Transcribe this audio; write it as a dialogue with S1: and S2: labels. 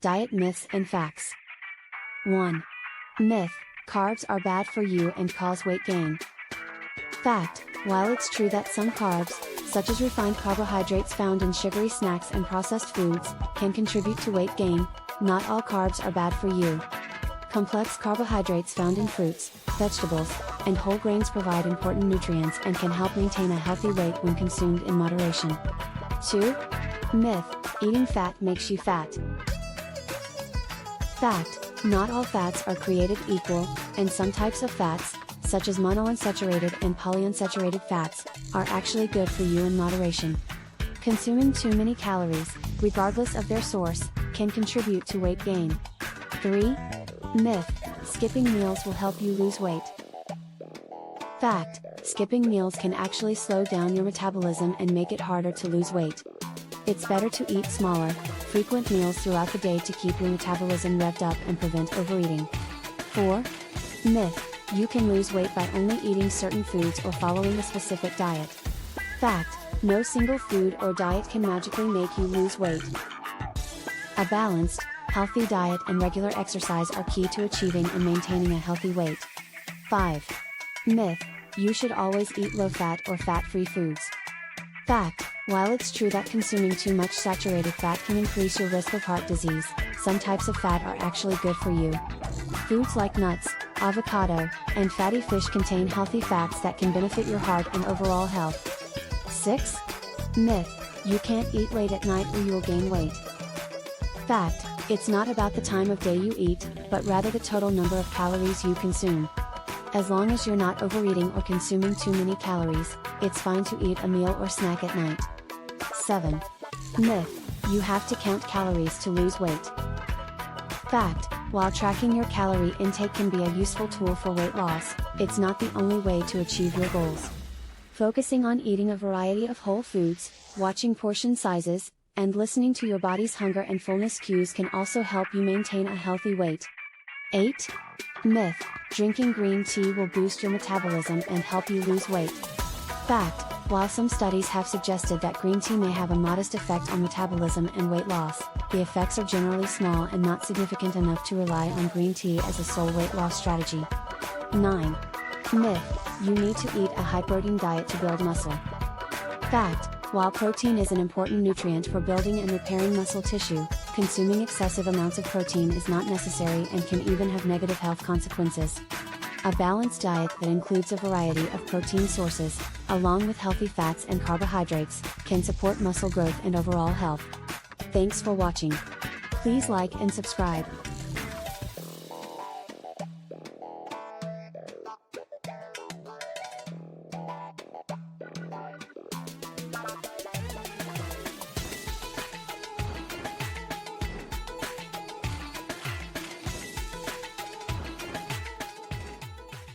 S1: Diet myths and facts. 1. Myth: carbs are bad for you and cause weight gain. Fact: while it's true that some carbs, such as refined carbohydrates found in sugary snacks and processed foods, can contribute to weight gain, not all carbs are bad for you. Complex carbohydrates found in fruits, vegetables, and whole grains provide important nutrients and can help maintain a healthy weight when consumed in moderation. 2. Myth: eating fat makes you fat. Fact: not all fats are created equal, and some types of fats, such as monounsaturated and polyunsaturated fats, are actually good for you in moderation. Consuming too many calories, regardless of their source, can contribute to weight gain. 3. Myth: skipping meals will help you lose weight. Fact: skipping meals can actually slow down your metabolism and make it harder to lose weight. It's better to eat smaller, frequent meals throughout the day to keep your metabolism revved up and prevent overeating. 4. Myth: you can lose weight by only eating certain foods or following a specific diet. Fact: no single food or diet can magically make you lose weight. A balanced, healthy diet and regular exercise are key to achieving and maintaining a healthy weight. 5. Myth: you should always eat low-fat or fat-free foods. Fact: while it's true that consuming too much saturated fat can increase your risk of heart disease, some types of fat are actually good for you. Foods like nuts, avocado, and fatty fish contain healthy fats that can benefit your heart and overall health. 6. Myth: you can't eat late at night or you'll gain weight. Fact: it's not about the time of day you eat, but rather the total number of calories you consume. As long as you're not overeating or consuming too many calories, it's fine to eat a meal or snack at night. 7. Myth: you have to count calories to lose weight. Fact: while tracking your calorie intake can be a useful tool for weight loss, it's not the only way to achieve your goals. Focusing on eating a variety of whole foods, watching portion sizes, and listening to your body's hunger and fullness cues can also help you maintain a healthy weight. 8. Myth: drinking green tea will boost your metabolism and help you lose weight. Fact: while some studies have suggested that green tea may have a modest effect on metabolism and weight loss, the effects are generally small and not significant enough to rely on green tea as a sole weight loss strategy. 9. Myth: you need to eat a high-protein diet to build muscle. Fact: while protein is an important nutrient for building and repairing muscle tissue, consuming excessive amounts of protein is not necessary and can even have negative health consequences. A balanced diet that includes a variety of protein sources, along with healthy fats and carbohydrates, can support muscle growth and overall health. Thanks for watching. Please like and subscribe.